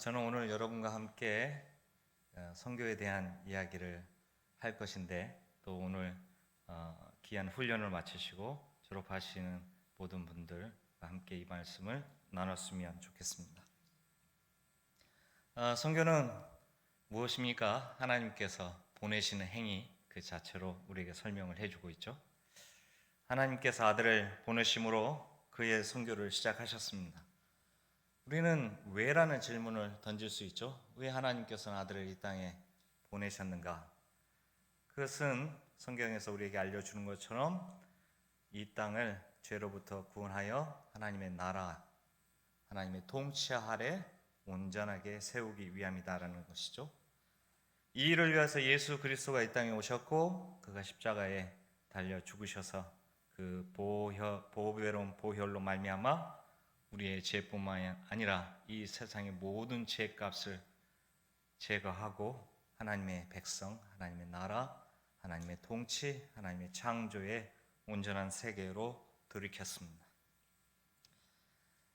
저는 오늘 여러분과 함께 선교에 대한 이야기를 할 것인데 또 오늘 귀한 훈련을 마치시고 졸업하시는 모든 분들과 함께 이 말씀을 나눴으면 좋겠습니다. 선교는 무엇입니까? 하나님께서 보내시는 행위 그 자체로 우리에게 설명을 해주고 있죠. 하나님께서 아들을 보내심으로 그의 선교를 시작하셨습니다. 우리는 왜라는 질문을 던질 수 있죠. 왜 하나님께서는 아들을 이 땅에 보내셨는가? 그것은 성경에서 우리에게 알려주는 것처럼 이 땅을 죄로부터 구원하여 하나님의 나라, 하나님의 통치 아래 온전하게 세우기 위함이다라는 것이죠. 이 일을 위해서 예수 그리스도가 이 땅에 오셨고 그가 십자가에 달려 죽으셔서 그 보배로운 보혈로 말미암아 우리의 죄뿐만 아니라 이 세상의 모든 죄값을 제거하고 하나님의 백성, 하나님의 나라, 하나님의 통치, 하나님의 창조의 온전한 세계로 돌이켰습니다.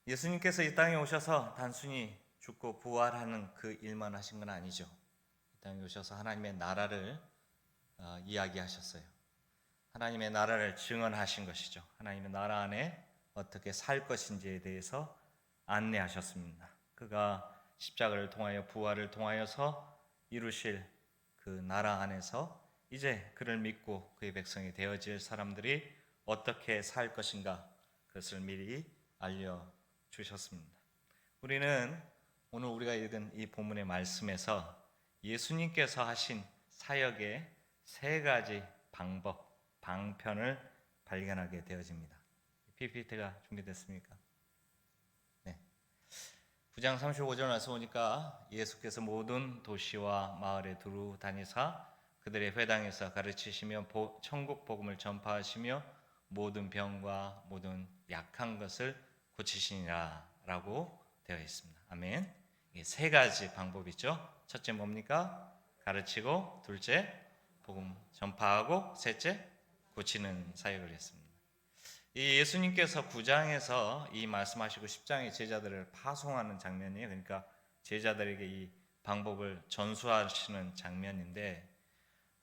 예수님께서 이 땅에 오셔서 단순히 죽고 부활하는 그 일만 하신 건 아니죠. 이 땅에 오셔서 하나님의 나라를 이야기하셨어요. 하나님의 나라를 증언하신 것이죠. 하나님의 나라 안에 어떻게 살 것인지에 대해서 안내하셨습니다. 그가 십자가를 통하여 부활을 통하여서 이루실 그 나라 안에서 이제 그를 믿고 그의 백성이 되어질 사람들이 어떻게 살 것인가 그것을 미리 알려주셨습니다. 우리는 오늘 우리가 읽은 이 본문의 말씀에서 예수님께서 하신 사역의 세 가지 방법, 방편을 발견하게 되어집니다. PPT가 준비됐습니까? 네. 9장 35절 와서 보니까 예수께서 모든 도시와 마을에 두루 다니사 그들의 회당에서 가르치시며 천국 복음을 전파하시며 모든 병과 모든 약한 것을 고치시니라 라고 되어 있습니다. 아멘. 이게 세 가지 방법이죠. 첫째 뭡니까? 가르치고, 둘째 복음 전파하고, 셋째 고치는 사역을 했습니다. 이 예수님께서 9장에서 이 말씀하시고 10장의 제자들을 파송하는 장면이에요. 그러니까 제자들에게 이 방법을 전수하시는 장면인데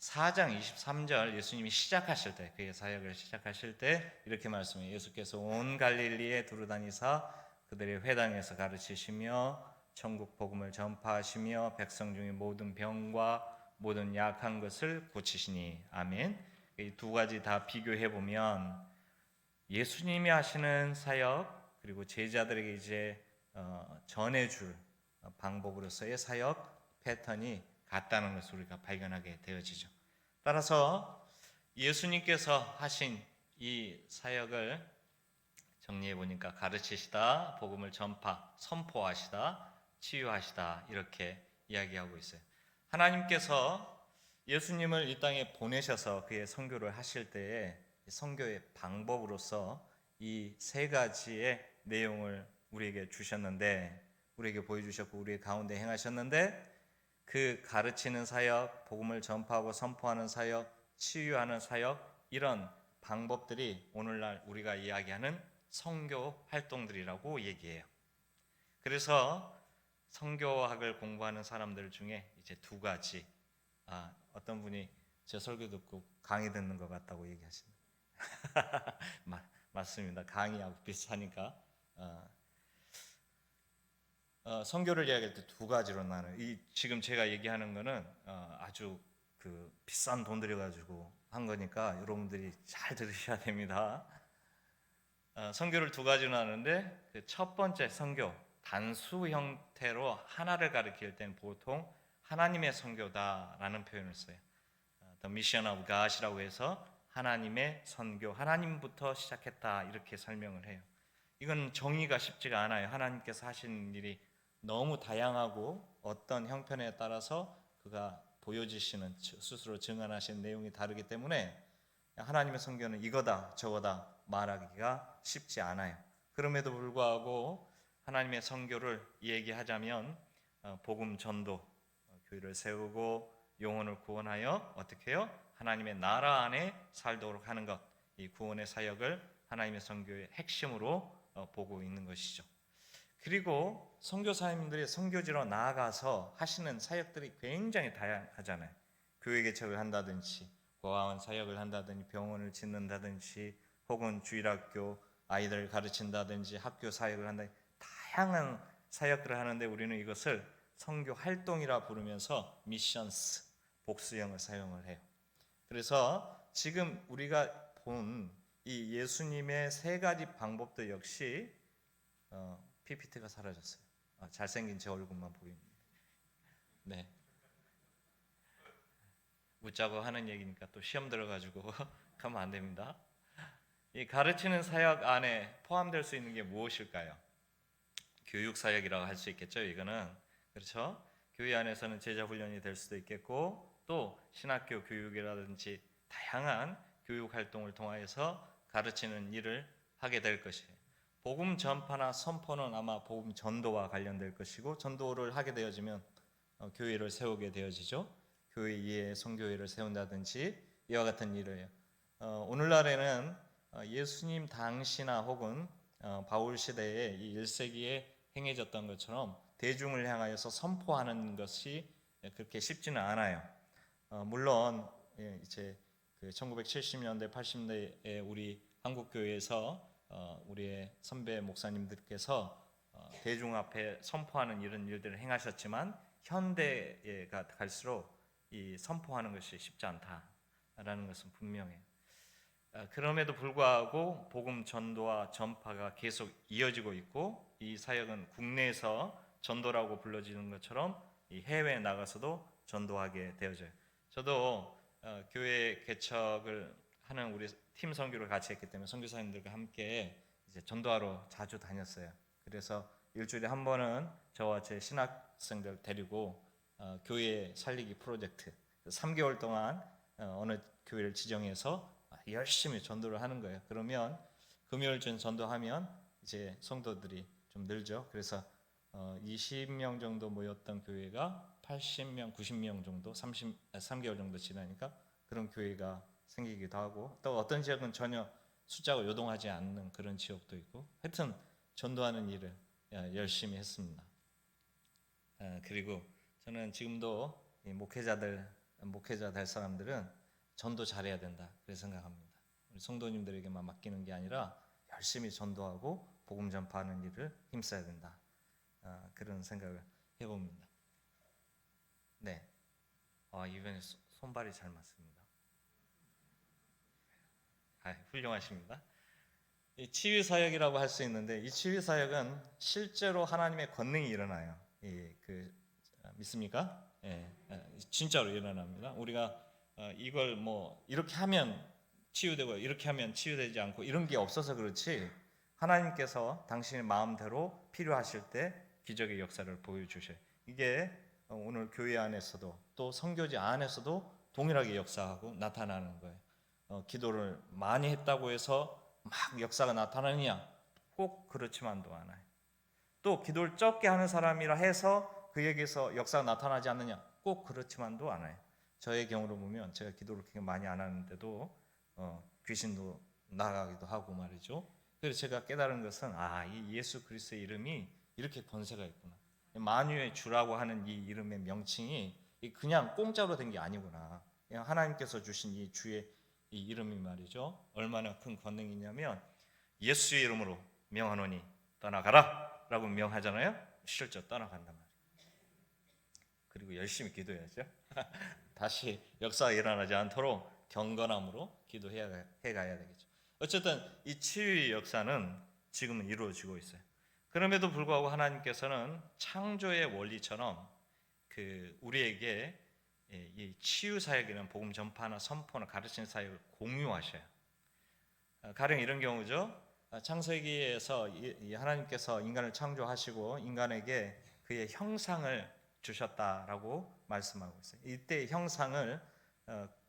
4장 23절 예수님이 시작하실 때 그의 사역을 시작하실 때 이렇게 말씀해요. 예수께서 온 갈릴리에 두루다니사 그들의 회당에서 가르치시며 천국 복음을 전파하시며 백성 중의 모든 병과 모든 약한 것을 고치시니. 아멘. 이 두 가지 다 비교해 보면 예수님이 하시는 사역 그리고 제자들에게 이제 전해줄 방법으로서의 사역 패턴이 같다는 것을 우리가 발견하게 되어지죠. 따라서 예수님께서 하신 이 사역을 정리해 보니까 가르치시다, 복음을 전파, 선포하시다, 치유하시다 이렇게 이야기하고 있어요. 하나님께서 예수님을 이 땅에 보내셔서 그의 선교를 하실 때에 선교의 방법으로서 이 세 가지의 내용을 우리에게 주셨는데 우리에게 보여주셨고 우리의 가운데 행하셨는데 그 가르치는 사역, 복음을 전파하고 선포하는 사역, 치유하는 사역 이런 방법들이 오늘날 우리가 이야기하는 선교 활동들이라고 얘기해요. 그래서 선교학을 공부하는 사람들 중에 이제 두 가지 어떤 분이 제 설교 듣고 강의 듣는 것 같다고 얘기하시네요. 맞습니다. 강의하고 비슷하니까 선교를 이야기할 때 두 가지로 나눠요. 지금 제가 얘기하는 거는 아주 그 비싼 돈 들여가지고 한 거니까 여러분들이 잘 들으셔야 됩니다. 선교를 두 가지로 나누는데 그 첫 번째 선교 단수 형태로 하나를 가리킬 때는 보통 하나님의 선교다라는 표현을 써요. The Mission of God이라고 해서 하나님의 선교, 하나님부터 시작했다 이렇게 설명을 해요. 이건 정의가 쉽지가 않아요. 하나님께서 하시는 일이 너무 다양하고 어떤 형편에 따라서 그가 보여주시는 스스로 증언하시는 내용이 다르기 때문에 하나님의 선교는 이거다 저거다 말하기가 쉽지 않아요. 그럼에도 불구하고 하나님의 선교를 얘기하자면 복음 전도, 교회를 세우고 영혼을 구원하여 어떻게 해요? 하나님의 나라 안에 살도록 하는 것, 이 구원의 사역을 하나님의 선교의 핵심으로 보고 있는 것이죠. 그리고 선교사님들이 선교지로 나아가서 하시는 사역들이 굉장히 다양하잖아요. 교회 개척을 한다든지, 고아원 사역을 한다든지, 병원을 짓는다든지, 혹은 주일학교 아이들을 가르친다든지, 학교 사역을 한다든지, 다양한 사역들을 하는데 우리는 이것을 선교 활동이라 부르면서 미션스, 복수형을 사용을 해요. 그래서 지금 우리가 본 이 예수님의 세 가지 방법도 역시 PPT가 사라졌어요. 잘생긴 제 얼굴만 보입니다. 네. 웃자고 하는 얘기니까 또 시험 들어가지고 가면 안 됩니다. 이 가르치는 사역 안에 포함될 수 있는 게 무엇일까요? 교육 사역이라고 할 수 있겠죠. 이거는 그렇죠. 교회 안에서는 제자 훈련이 될 수도 있겠고, 또 신학교 교육이라든지 다양한 교육 활동을 통하여서 가르치는 일을 하게 될 것이에요. 복음 전파나 선포는 아마 복음 전도와 관련될 것이고, 전도를 하게 되어지면 교회를 세우게 되어지죠. 교회 위에 선교회를 세운다든지 이와 같은 일을 오늘날에는 예수님 당시나 혹은 바울 시대에 이 1세기에 행해졌던 것처럼 대중을 향하여서 선포하는 것이 그렇게 쉽지는 않아요. 물론 이제 그 1970년대 80년대에 우리 한국 교회에서 우리의 선배 목사님들께서 대중 앞에 선포하는 이런 일들을 행하셨지만, 현대가 갈수록 이 선포하는 것이 쉽지 않다라는 것은 분명해요. 그럼에도 불구하고 복음 전도와 전파가 계속 이어지고 있고, 이 사역은 국내에서 전도라고 불러지는 것처럼 이 해외에 나가서도 전도하게 되어져요. 저도 교회 개척을 하는 우리 팀 선교를 같이 했기 때문에 선교사님들과 함께 이제 전도하러 자주 다녔어요. 그래서 일주일에 한 번은 저와 제 신학생들 데리고 교회 살리기 프로젝트 3개월 동안 어느 교회를 지정해서 열심히 전도를 하는 거예요. 그러면 금요일쯤 전도하면 이제 성도들이 좀 늘죠. 그래서 20명 정도 모였던 교회가 80명, 90명 정도 3개월 정도 지나니까 그런 교회가 생기기도 하고, 또 어떤 지역은 전혀 숫자가 요동하지 않는 그런 지역도 있고, 하여튼 전도하는 일을 열심히 했습니다. 그리고 저는 지금도 목회자 될 사람들은 전도 잘해야 된다 그렇게 생각합니다. 우리 성도님들에게만 맡기는 게 아니라 열심히 전도하고 복음 전파하는 일을 힘써야 된다. 그런 생각을 해봅니다. 네, 이번에 손발이 잘 맞습니다. 훌륭하십니다. 이 치유 사역이라고 할 수 있는데, 이 치유 사역은 실제로 하나님의 권능이 일어나요. 믿습니까? 진짜로 일어납니다. 우리가 이걸 뭐 이렇게 하면 치유되고 이렇게 하면 치유되지 않고 이런 게 없어서 그렇지, 하나님께서 당신의 마음대로 필요하실 때 기적의 역사를 보여주셔요. 이게 오늘 교회 안에서도 또 선교지 안에서도 동일하게 역사하고 나타나는 거예요. 기도를 많이 했다고 해서 막 역사가 나타나느냐? 꼭 그렇지만도 않아요. 또 기도를 적게 하는 사람이라 해서 그에게서 역사가 나타나지 않느냐? 꼭 그렇지만도 않아요. 저의 경우로 보면 제가 기도를 그렇게 많이 안 하는데도 귀신도 나가기도 하고 말이죠. 그래서 제가 깨달은 것은 이 예수 그리스도의 이름이 이렇게 권세가 있구나. 만유의 주라고 하는 이 이름의 명칭이 그냥 공짜로 된 게 아니구나. 하나님께서 주신 이 주의 이 이름이 말이죠, 얼마나 큰 권능이 있냐면, 예수의 이름으로 명하노니 떠나가라 라고 명하잖아요. 실제 떠나간단 말이에요. 그리고 열심히 기도해야죠. 다시 역사가 일어나지 않도록 경건함으로 기도해 가야 되겠죠. 어쨌든 이 치유의 역사는 지금은 이루어지고 있어요. 그럼에도 불구하고 하나님께서는 창조의 원리처럼 우리에게 이 치유 사역이라는 복음 전파나 선포나 가르치는 사역을 공유하셔요. 가령 이런 경우죠. 창세기에서 하나님께서 인간을 창조하시고 인간에게 그의 형상을 주셨다라고 말씀하고 있어요. 이때 형상을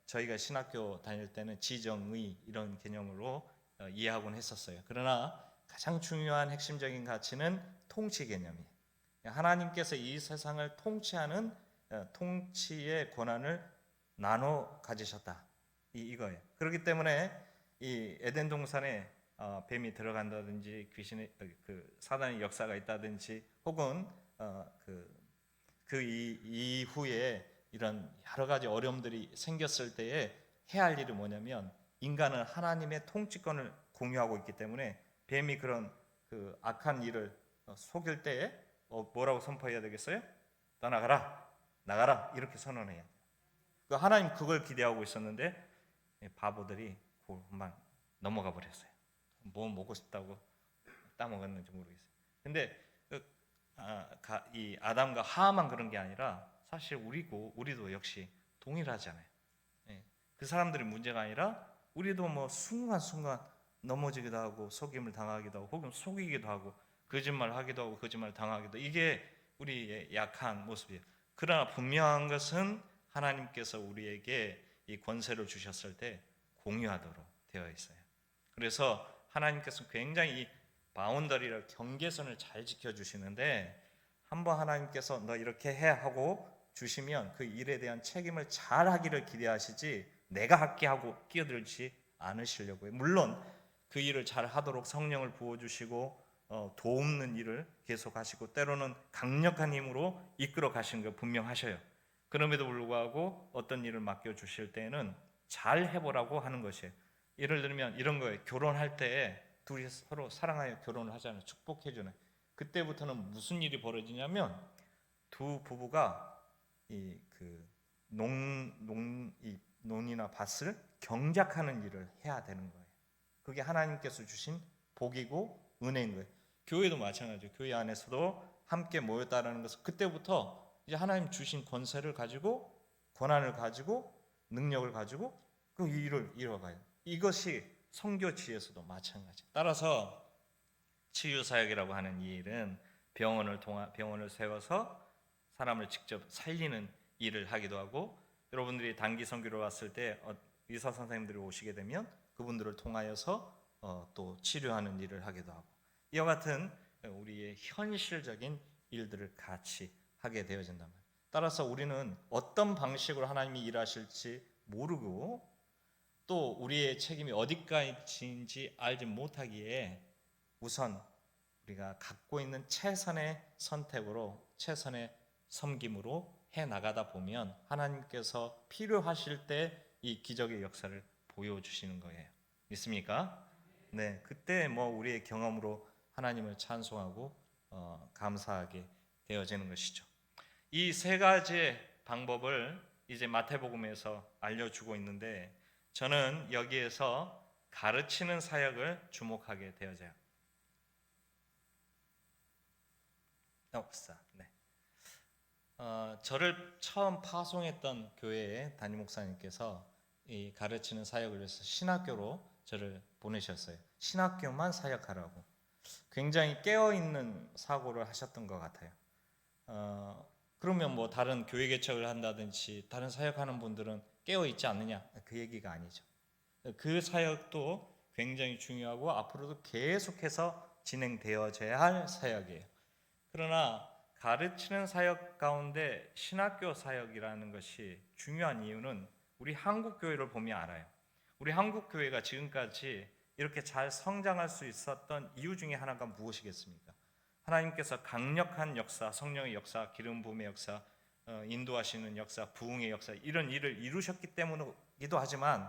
저희가 신학교 다닐 때는 지정의 이런 개념으로 이해하곤 했었어요. 그러나 가장 중요한 핵심적인 가치는 통치 개념이에요. 하나님께서 이 세상을 통치하는 통치의 권한을 나눠 가지셨다. 이거예요. 그렇기 때문에 이 에덴 동산에 뱀이 들어간다든지 귀신의 그 사단의 역사가 있다든지 혹은 그 이후에 이런 여러 가지 어려움들이 생겼을 때에 해야 할 일이 뭐냐면 인간은 하나님의 통치권을 공유하고 있기 때문에 뱀이 그런 그 악한 일을 속일 때에 뭐라고 선포해야 되겠어요? 떠나가라, 나가라 이렇게 선언해야 돼요. 하나님 그걸 기대하고 있었는데 바보들이 그만 넘어가 버렸어요. 뭐 먹고 싶다고 따먹었는지 모르겠어요. 근데 이 아담과 하와만 그런 게 아니라 사실 우리도 역시 동일하잖아요. 그 사람들이 문제가 아니라 우리도 뭐 순간순간 넘어지기도 하고 속임을 당하기도 하고 혹은 속이기도 하고 거짓말하기도 하고 거짓말 당하기도, 이게 우리의 약한 모습이에요. 그러나 분명한 것은 하나님께서 우리에게 이 권세를 주셨을 때 공유하도록 되어 있어요. 그래서 하나님께서 굉장히 이 바운더리를, 경계선을 잘 지켜주시는데, 한번 하나님께서 너 이렇게 해 하고 주시면 그 일에 대한 책임을 잘 하기를 기대하시지 내가 할게 하고 끼어들지 않으시려고 해요. 물론 그 일을 잘 하도록 성령을 부어주시고 도움는 일을 계속 하시고 때로는 강력한 힘으로 이끌어 가시는 거 분명하셔요. 그럼에도 불구하고 어떤 일을 맡겨주실 때에는 잘 해보라고 하는 것이에요. 예를 들면 이런 거예요. 결혼할 때 둘이 서로 사랑하여 결혼을 하잖아요. 축복해주는. 그때부터는 무슨 일이 벌어지냐면 두 부부가 이 논이나 밭을 경작하는 일을 해야 되는 거예요. 그게 하나님께서 주신 복이고 은혜인 거예요. 교회도 마찬가지예요. 교회 안에서도 함께 모였다라는 것은 그때부터 이제 하나님 주신 권세를 가지고, 권한을 가지고, 능력을 가지고 그 일을 이뤄가요. 이것이 선교지에서도 마찬가지예요. 따라서 치유사역이라고 하는 이 일은 병원을 세워서 사람을 직접 살리는 일을 하기도 하고, 여러분들이 단기 선교로 왔을 때 의사 선생님들이 오시게 되면 그분들을 통하여서 또 치료하는 일을 하기도 하고, 이와 같은 우리의 현실적인 일들을 같이 하게 되어진단 말이에요. 따라서 우리는 어떤 방식으로 하나님이 일하실지 모르고 또 우리의 책임이 어디까지인지 알지 못하기에 우선 우리가 갖고 있는 최선의 선택으로, 최선의 섬김으로 해 나가다 보면 하나님께서 필요하실 때 이 기적의 역사를 보여주시는 거예요. 믿습니까? 네, 그때 우리의 경험으로 하나님을 찬송하고 감사하게 되어지는 것이죠. 이 세 가지의 방법을 이제 마태복음에서 알려주고 있는데, 저는 여기에서 가르치는 사역을 주목하게 되어져요. 네. 저를 처음 파송했던 교회의 담임 목사님께서 이 가르치는 사역을 위해서 신학교로 저를 보내셨어요. 신학교만 사역하라고. 굉장히 깨어있는 사고를 하셨던 것 같아요. 그러면 다른 교회 개척을 한다든지 다른 사역하는 분들은 깨어있지 않느냐? 그 얘기가 아니죠. 그 사역도 굉장히 중요하고 앞으로도 계속해서 진행되어져야 할 사역이에요. 그러나 가르치는 사역 가운데 신학교 사역이라는 것이 중요한 이유는 우리 한국 교회를 보면 알아요. 우리 한국 교회가 지금까지 이렇게 잘 성장할 수 있었던 이유 중에 하나가 무엇이겠습니까? 하나님께서 강력한 역사, 성령의 역사, 기름 부음의 역사, 인도하시는 역사, 부흥의 역사, 이런 일을 이루셨기 때문이기도 하지만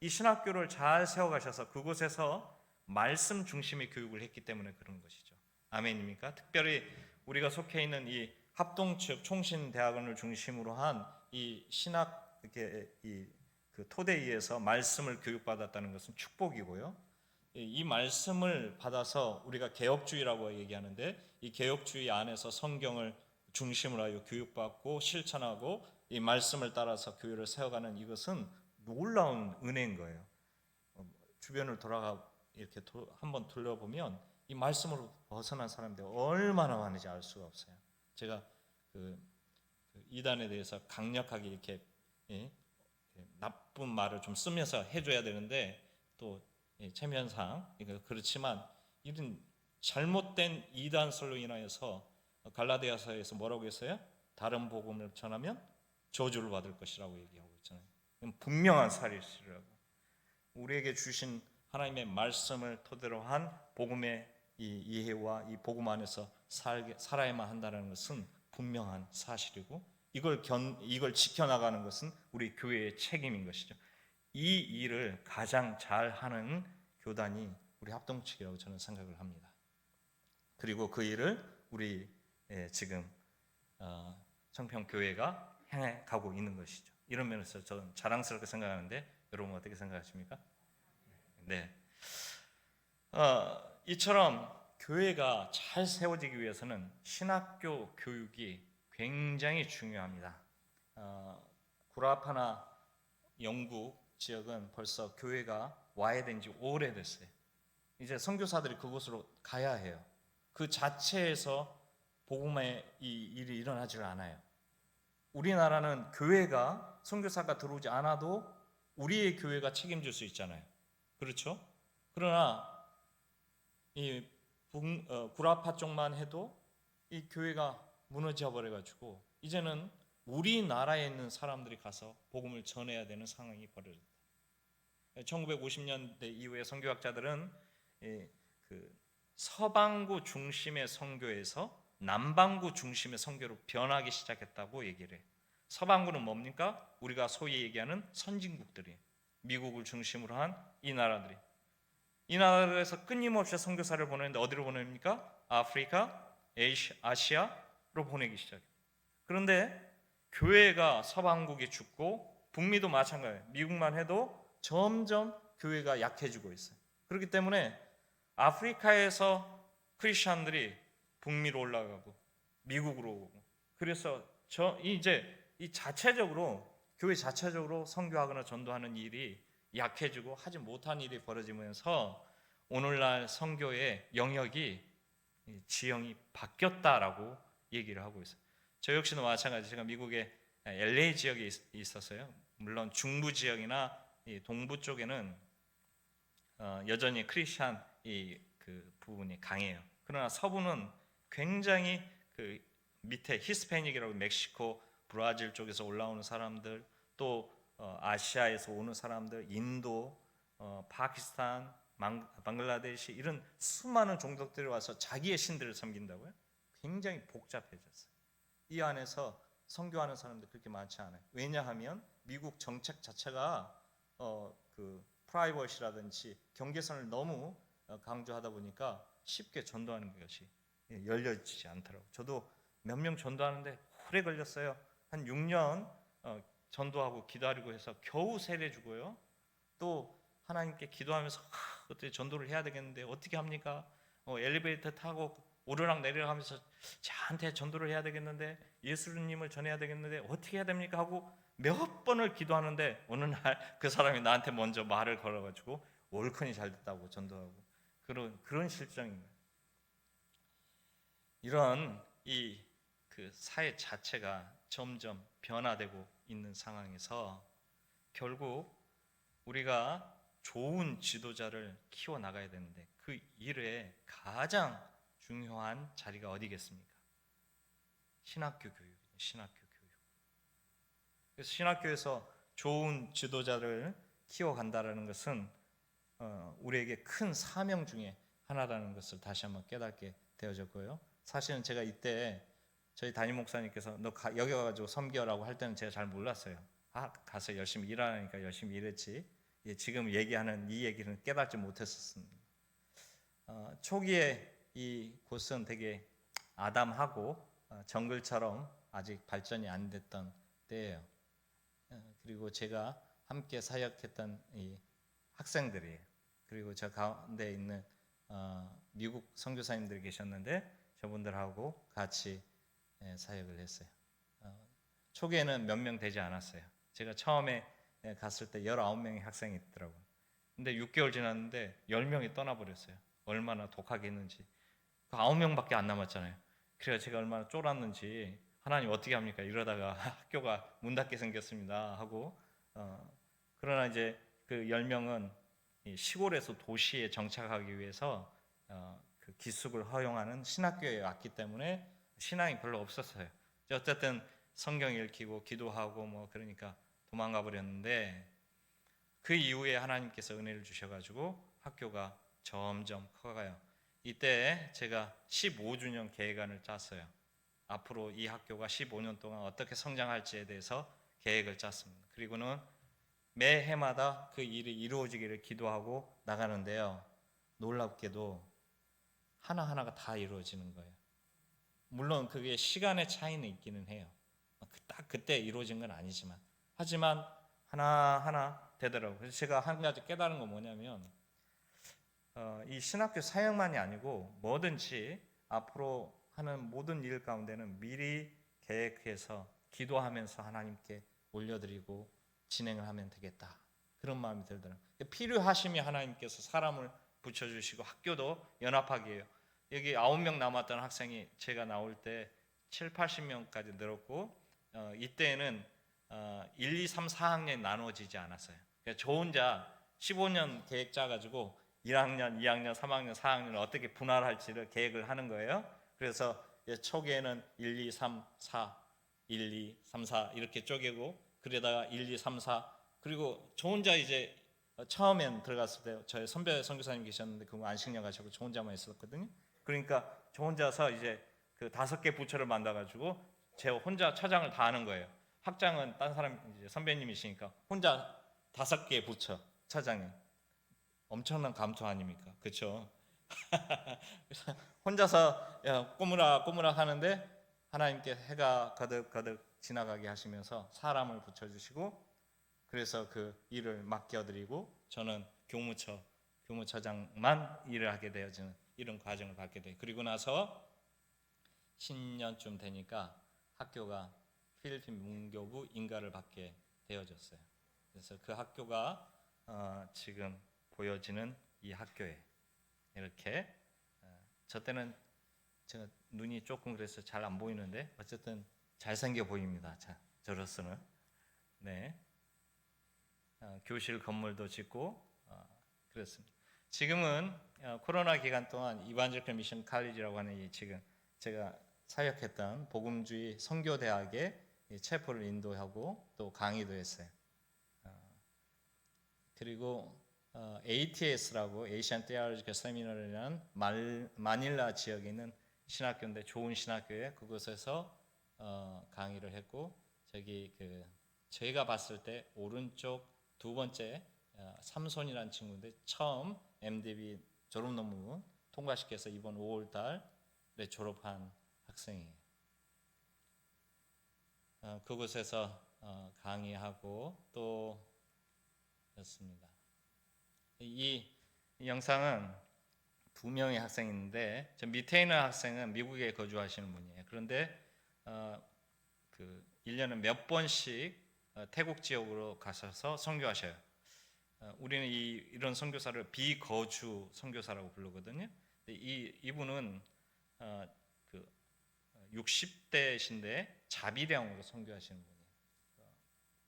이 신학교를 잘 세워가셔서 그곳에서 말씀 중심의 교육을 했기 때문에 그런 것이죠. 아멘입니까? 특별히 우리가 속해 있는 이 합동측 총신대학원을 중심으로 한 이 신학 그 토대위에서 말씀을 교육받았다는 것은 축복이고요. 이 말씀을 받아서 우리가 개혁주의라고 얘기하는데, 이 개혁주의 안에서 성경을 중심으로 하여 교육받고 실천하고 이 말씀을 따라서 교회를 세워가는 이것은 놀라운 은혜인 거예요. 주변을 돌아가 이렇게 한번 둘러보면 이 말씀으로 벗어난 사람들이 얼마나 많은지 알 수가 없어요. 제가 그 이단에 대해서 강력하게 이렇게 나쁜 말을 좀 쓰면서 해줘야 되는데 또 체면상 그렇지만 이런 잘못된 이단설로 인하여서 갈라디아서에서 뭐라고 했어요? 다른 복음을 전하면 저주를 받을 것이라고 얘기하고 있잖아요. 분명한 사실이라고. 우리에게 주신 하나님의 말씀을 토대로 한 복음의 이 이해와 이 복음 안에서 살아야만 한다는 것은 분명한 사실이고, 이걸 지켜나가는 것은 우리 교회의 책임인 것이죠. 이 일을 가장 잘하는 교단이 우리 합동측이라고 저는 생각을 합니다. 그리고 그 일을 우리 지금 청평교회가 향해 가고 있는 것이죠. 이런 면에서 저는 자랑스럽게 생각하는데, 여러분 어떻게 생각하십니까? 네. 이처럼 교회가 잘 세워지기 위해서는 신학교 교육이 굉장히 중요합니다. 구라파나 영국 지역은 벌써 교회가 와야 된 지 오래됐어요. 이제 선교사들이 그곳으로 가야 해요. 그 자체에서 복음의 이 일이 일어나질 않아요. 우리나라는 교회가 선교사가 들어오지 않아도 우리의 교회가 책임질 수 있잖아요. 그렇죠? 그러나 이 구라파 쪽만 해도 이 교회가 무너져 버려가지고 이제는 우리나라에 있는 사람들이 가서 복음을 전해야 되는 상황이 벌어졌다. 1950년대 이후에 선교학자들은 그 서방구 중심의 선교에서 남방구 중심의 선교로 변하기 시작했다고 얘기를 해요. 서방구는 뭡니까? 우리가 소위 얘기하는 선진국들이, 미국을 중심으로 한 이 나라들이, 이 나라에서 끊임없이 선교사를 보내는데 어디로 보냅니까? 아프리카, 아시아로 보내기 시작해요. 그런데 교회가 서방국이 죽고 북미도 마찬가지예요. 미국만 해도 점점 교회가 약해지고 있어요. 그렇기 때문에 아프리카에서 크리스천들이 북미로 올라가고 미국으로 오고, 그래서 이 자체적으로 교회 자체적으로 선교하거나 전도하는 일이 약해지고 하지 못한 일이 벌어지면서 오늘날 선교의 영역이, 지형이 바뀌었다라고 얘기를 하고 있어요. 저 역시도 마찬가지. 제가 미국의 LA 지역에 있었어요. 물론 중부 지역이나 동부 쪽에는 여전히 크리스천 그 부분이 강해요. 그러나 서부는 굉장히 그 밑에 히스패닉이라고 멕시코, 브라질 쪽에서 올라오는 사람들, 또 아시아에서 오는 사람들, 인도, 파키스탄, 방글라데시, 이런 수많은 종족들이 와서 자기의 신들을 섬긴다고요? 굉장히 복잡해졌어요. 이 안에서 선교하는 사람들 그렇게 많지 않아요. 왜냐하면 미국 정책 자체가 그 프라이버시라든지 경계선을 너무 강조하다 보니까 쉽게 전도하는 것이 열려지지 않더라고요. 저도 몇 명 전도하는데 오래 걸렸어요. 한 6년 전도하고 기다리고 해서 겨우 세례 주고요. 또 하나님께 기도하면서 어떻게 전도를 해야 되겠는데 어떻게 합니까? 엘리베이터 타고 오르락 내리락 하면서 저한테 전도를 해야 되겠는데, 예수님을 전해야 되겠는데 어떻게 해야 됩니까? 하고 몇 번을 기도하는데 어느 날 그 사람이 나한테 먼저 말을 걸어가지고 월컨이 잘 됐다고 전도하고, 그런 실정입니다. 이런 그 사회 자체가 점점 변화되고 있는 상황에서 결국 우리가 좋은 지도자를 키워 나가야 되는데 그 일에 가장 중요한 자리가 어디겠습니까? 신학교 교육입니다. 신학교 교육. 그래서 신학교에서 좋은 지도자를 키워간다라는 것은 우리에게 큰 사명 중에 하나라는 것을 다시 한번 깨닫게 되어졌고요. 사실은 제가 이때 저희 담임 목사님께서 너 여기 와가지고 섬겨라고 할 때는 제가 잘 몰랐어요. 가서 열심히 일하니까 열심히 일했지. 지금 얘기하는 이 얘기는 깨닫지 못했었습니다. 초기에 이 곳은 되게 아담하고 정글처럼 아직 발전이 안 됐던 때예요. 그리고 제가 함께 사역했던 이 학생들이에요. 그리고 저 가운데 있는 미국 선교사님들이 계셨는데 저분들하고 같이 사역을 했어요. 초기에는 몇 명 되지 않았어요. 제가 처음에 갔을 때 19명의 학생이 있더라고요. 근데 6개월 지났는데 10명이 떠나버렸어요. 얼마나 독하게 했는지. 그 9명밖에 안 남았잖아요. 그래서 제가 얼마나 쫄았는지, 하나님 어떻게 합니까? 이러다가 학교가 문 닫게 생겼습니다 하고, 그러나 이제 그 10명은 시골에서 도시에 정착하기 위해서 그 기숙을 허용하는 신학교에 왔기 때문에 신앙이 별로 없었어요. 어쨌든 성경 읽히고 기도하고 뭐 그러니까 도망가 버렸는데, 그 이후에 하나님께서 은혜를 주셔가지고 학교가 점점 커가요. 이때 제가 15주년 계획안을 짰어요. 앞으로 이 학교가 15년 동안 어떻게 성장할지에 대해서 계획을 짰습니다. 그리고는 매 해마다 그 일이 이루어지기를 기도하고 나가는데요. 놀랍게도 하나하나가 다 이루어지는 거예요. 물론 그게 시간의 차이는 있기는 해요. 딱 그때 이루어진 건 아니지만, 하지만 하나하나 되더라고요. 그래서 제가 한 가지 깨달은 건 뭐냐면, 이 신학교 사역만이 아니고 뭐든지 앞으로 하는 모든 일 가운데는 미리 계획해서 기도하면서 하나님께 올려드리고 진행을 하면 되겠다, 그런 마음이 들더라고요. 필요하심이 하나님께서 사람을 붙여주시고, 학교도 연합하게 해요. 여기 9명 남았던 학생이 제가 나올 때 7, 80명까지 늘었고, 이때는 1, 2, 3, 4학년이 나누어지지 않았어요. 그러니까 저 혼자 15년 계획 짜가지고 1학년, 2학년, 3학년, 4학년을 어떻게 분할할지를 계획을 하는 거예요. 그래서 초기에는 1, 2, 3, 4, 1, 2, 3, 4 이렇게 쪼개고, 그러다가 1, 2, 3, 4, 그리고 저 혼자 이제 처음엔 들어갔을 때 저희 선배 선교사님 계셨는데 그분 안식년 가시고 저 혼자만 있었거든요. 그러니까 저 혼자서 이제 그 5개 부처를 만나가지고 제 혼자 차장을 다 하는 거예요. 학장은 딴 사람 이제 선배님이시니까 혼자 5개 부처 차장이 엄청난 감투 아닙니까? 그렇죠? 혼자서 꼬무락 하는데 하나님께 해가 거듭 지나가게 하시면서 사람을 붙여주시고, 그래서 그 일을 맡겨드리고 저는 교무처장만 일을 하게 되어지는 이런 과정을 받게 돼요. 그리고 나서 신년쯤 되니까 학교가 필리핀 문교부 인가를 받게 되어졌어요. 그래서 그 학교가 지금 보여지는 이 학교에 이렇게, 저 때는 제가 눈이 조금 그래서 잘 안 보이는데 어쨌든 잘생겨 보입니다. 저로서는. 네. 교실 건물도 짓고 그렇습니다. 지금은 코로나 기간 동안 이반젤리컬 미션 칼리지라고 하는 이 지금 제가 사역했던 복음주의 선교대학에 체포를 인도하고 또 강의도 했어요. 그리고 ATS라고 에이시안 테올로지컬 세미나리라는 마닐라 지역에 있는 신학교인데, 좋은 신학교에 그곳에서 강의를 했고, 저기 저희가 봤을 때 오른쪽 두 번째 삼손이라는 친구인데 처음 MDB 졸업 논문 통과시켜서 이번 5월 달에 졸업한 학생이에요. 그곳에서 강의하고 또 였습니다. 이 영상은 2명의 학생인데, 저 밑에 있는 학생은 미국에 거주하시는 분이에요. 그런데 1년에 몇 번씩 태국 지역으로 가셔서 선교하셔요. 우리는 이런 선교사를 비거주 선교사라고 부르거든요. 이분은 60대신데 자비량으로 선교하시는 분이에요.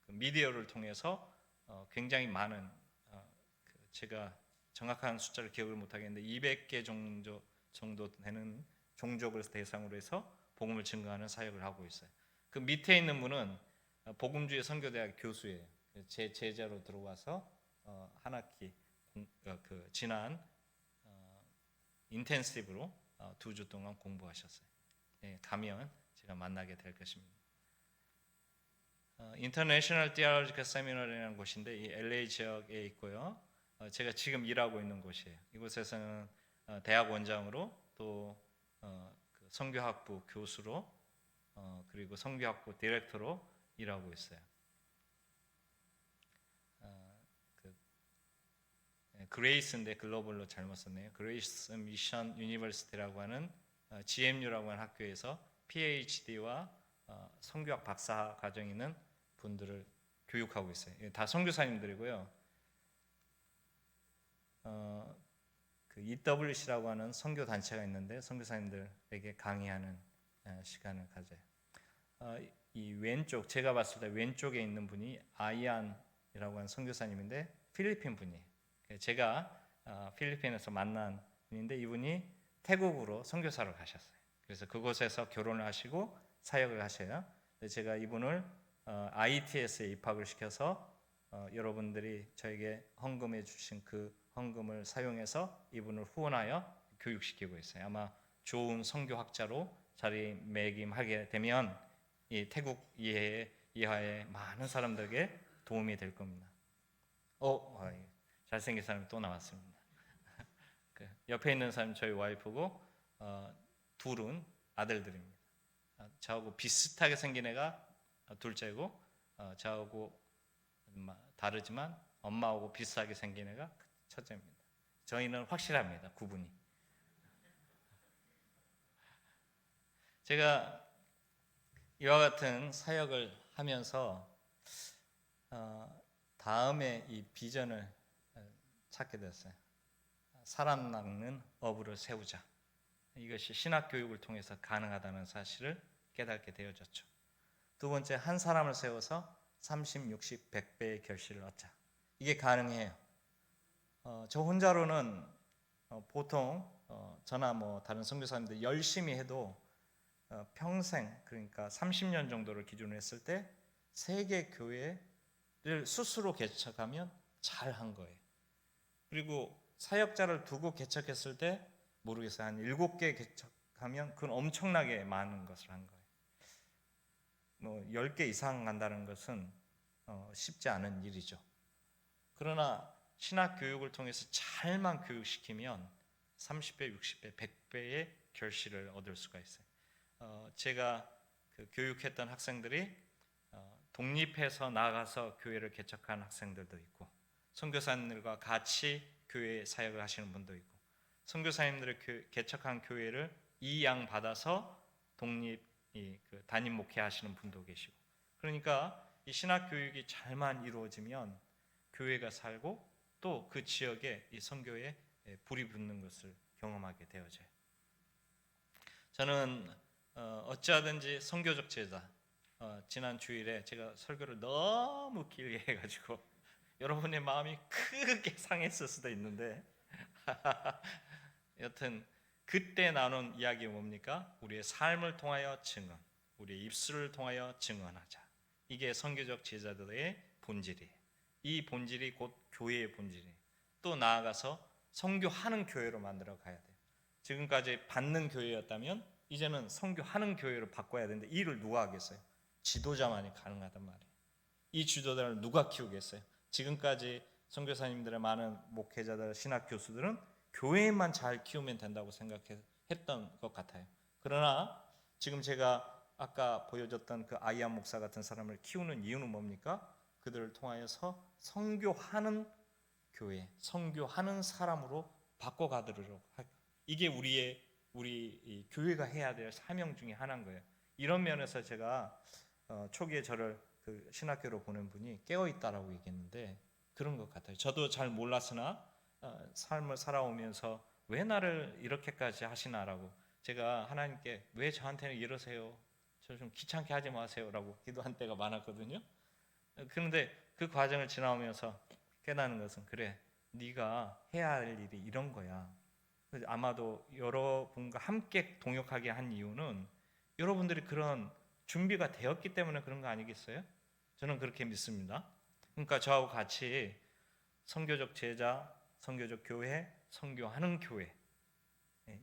미디어를 통해서 굉장히 많은, 제가 정확한 숫자를 기억을 못하겠는데 200개 정도 되는 종족을 대상으로 해서 복음을 증거하는 사역을 하고 있어요. 그 밑에 있는 분은 복음주의 선교대학 교수예요. 제 제자로 들어와서 한 학기 지난 인텐시브로 2주 동안 공부하셨어요. 가면 제가 만나게 될 것입니다. 인터내셔널 디알로지컬 세미나리라는 곳인데 이 LA 지역에 있고요. 제가 지금 일하고 있는 곳이에요. 이곳에서는 대학 원장으로 또 선교학부 교수로 그리고 선교학부 디렉터로 일하고 있어요. 그레이스인데 글로벌로 잘못 썼네요. 그레이스 미션 유니버시티라고 하는 GMU라고 하는 학교에서 PhD와 선교학 박사 과정이 있는 분들을 교육하고 있어요. 다 선교사님들이고요. 그 EWC라고 하는 선교 단체가 있는데 선교사님들에게 강의하는 시간을 가져요. 이 왼쪽, 제가 봤을 때 왼쪽에 있는 분이 아이안이라고 하는 선교사님인데 필리핀 분이에요. 제가 필리핀에서 만난 분인데 이분이 태국으로 선교사로 가셨어요. 그래서 그곳에서 결혼을 하시고 사역을 하셔요. 제가 이분을 ITS에 입학을 시켜서 여러분들이 저에게 헌금해 주신 그 헌금을 사용해서 이분을 후원하여 교육시키고 있어요. 아마 좋은 선교학자로 자리매김하게 되면 이 태국 이하의 많은 사람들에게 도움이 될 겁니다. 잘생긴 사람이 또 나왔습니다. 옆에 있는 사람이 저희 와이프고 둘은 아들들입니다. 저하고 비슷하게 생긴 애가 둘째고 저하고 다르지만 엄마하고 비슷하게 생긴 애가 첫째입니다. 저희는 확실합니다. 구분이. 제가 이와 같은 사역을 하면서 다음에 이 비전을 찾게 됐어요. 사람 낚는 어부를 세우자. 이것이 신학교육을 통해서 가능하다는 사실을 깨닫게 되어졌죠. 두 번째, 한 사람을 세워서 30, 60, 100배의 결실을 얻자. 이게 가능해요. 저 혼자로는 보통 저나 다른 선교사님들 열심히 해도 평생, 그러니까 30년 정도를 기준으로 했을 때 세계 교회를 스스로 개척하면 잘한 거예요. 그리고 사역자를 두고 개척했을 때 모르겠어요. 한 7개 개척하면 그건 엄청나게 많은 것을 한 거예요. 10개 이상 간다는 것은 쉽지 않은 일이죠. 그러나 신학 교육을 통해서 잘만 교육시키면 30배, 60배, 100배의 결실을 얻을 수가 있어요. 제가 교육했던 학생들이 독립해서 나가서 교회를 개척한 학생들도 있고, 선교사님들과 같이 교회 사역을 하시는 분도 있고, 선교사님들의 개척한 교회를 이양 받아서 담임 목회하시는 분도 계시고, 그러니까 이 신학 교육이 잘만 이루어지면 교회가 살고 또 그 지역에 이 선교에 불이 붙는 것을 경험하게 되어져요. 저는 어찌하든지 선교적 제자, 지난 주일에 제가 설교를 너무 길게 해가지고 여러분의 마음이 크게 상했을 수도 있는데 여튼 그때 나눈 이야기 뭡니까? 우리의 삶을 통하여 증언, 우리의 입술을 통하여 증언하자. 이게 선교적 제자들의 본질이에요. 이 본질이 곧 교회의 본질이에요. 또 나아가서 선교하는 교회로 만들어 가야 돼요. 지금까지 받는 교회였다면 이제는 선교하는 교회로 바꿔야 되는데 이 일을 누가 하겠어요? 지도자만이 가능하단 말이에요. 이 지도자를 누가 키우겠어요? 지금까지 선교사님들의 많은 목회자들, 신학 교수들은 교회만 잘 키우면 된다고 생각했던 것 같아요. 그러나 지금 제가 아까 보여줬던 그 아이안 목사 같은 사람을 키우는 이유는 뭡니까? 그들을 통하여서 선교하는 교회, 선교하는 사람으로 바꿔가도록 하고, 이게 우리 이 교회가 해야 될 사명 중에 하나인 거예요. 이런 면에서 제가 초기에 저를 그 신학교로 보낸 분이 깨어 있다라고 얘기했는데 그런 것 같아요. 저도 잘 몰랐으나 삶을 살아오면서 왜 나를 이렇게까지 하시나라고, 제가 하나님께 왜 저한테는 이러세요? 저 좀 귀찮게 하지 마세요라고 기도한 때가 많았거든요. 그런데 그 과정을 지나오면서 깨닫는 것은, 그래, 네가 해야 할 일이 이런 거야. 아마도 여러분과 함께 동역하게 한 이유는 여러분들이 그런 준비가 되었기 때문에 그런 거 아니겠어요? 저는 그렇게 믿습니다. 그러니까 저하고 같이 선교적 제자, 선교적 교회, 선교하는 교회,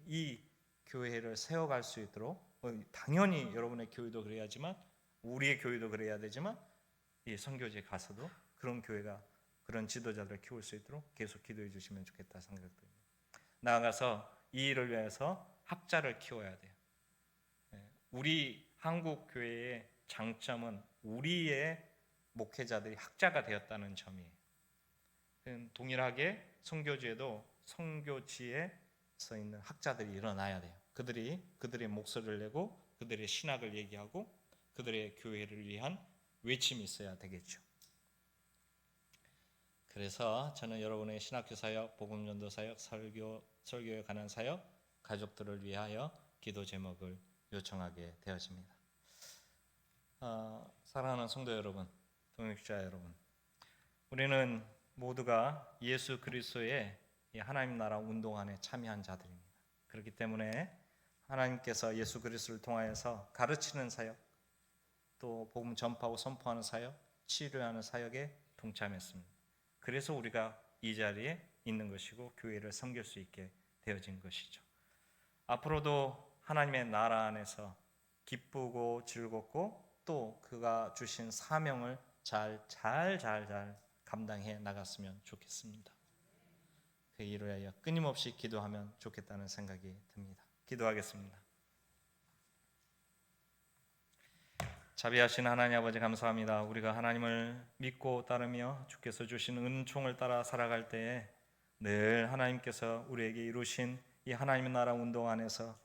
이 교회를 세워갈 수 있도록, 당연히 여러분의 교회도 그래야지만 우리의 교회도 그래야 되지만 이 선교지에 가서도 그런 교회가, 그런 지도자들을 키울 수 있도록 계속 기도해 주시면 좋겠다 생각됩니다. 나아가서 이 일을 위해서 학자를 키워야 돼요. 우리 한국 교회의 장점은 우리의 목회자들이 학자가 되었다는 점이에요. 동일하게 선교지에도 선교지에 서 있는 학자들이 일어나야 돼요. 그들이 그들의 목소리를 내고 그들의 신학을 얘기하고 그들의 교회를 위한 외침이 있어야 되겠죠. 그래서 저는 여러분의 신학교 사역, 복음전도 사역, 설교에 관한 사역, 가족들을 위하여 기도 제목을 요청하게 되어집니다. 사랑하는 성도 여러분, 동역자 여러분, 우리는 모두가 예수 그리스도의 하나님 나라 운동 안에 참여한 자들입니다. 그렇기 때문에 하나님께서 예수 그리스도를 통하여서 가르치는 사역, 또 복음 전파하고 선포하는 사역, 치료하는 사역에 동참했습니다. 그래서 우리가 이 자리에 있는 것이고 교회를 섬길 수 있게 되어진 것이죠. 앞으로도 하나님의 나라 안에서 기쁘고 즐겁고 또 그가 주신 사명을 잘 감당해 나갔으면 좋겠습니다. 그 일을 위하여 끊임없이 기도하면 좋겠다는 생각이 듭니다. 기도하겠습니다. 자비하신 하나님 아버지 감사합니다. 우리가 하나님을 믿고 따르며 주께서 주신 은총을 따라 살아갈 때에 늘 하나님께서 우리에게 이루신 이 하나님의 나라 운동 안에서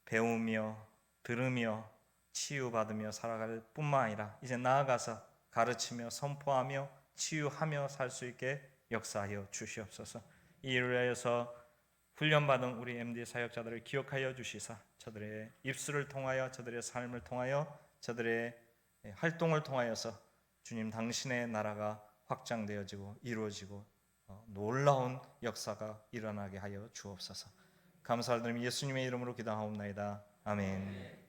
배우며 들으며 치유받으며 살아갈 뿐만 아니라 이제 나아가서 가르치며 선포하며 치유하며 살 수 있게 역사하여 주시옵소서. 이 일을 위하여서 훈련받은 우리 MD 사역자들을 기억하여 주시사 저들의 입술을 통하여 저들의 삶을 통하여 저들의 활동을 통하여서 주님 당신의 나라가 확장되어지고 이루어지고 놀라운 역사가 일어나게 하여 주옵소서. 감사드리며 예수님의 이름으로 기도하옵나이다. 아멘.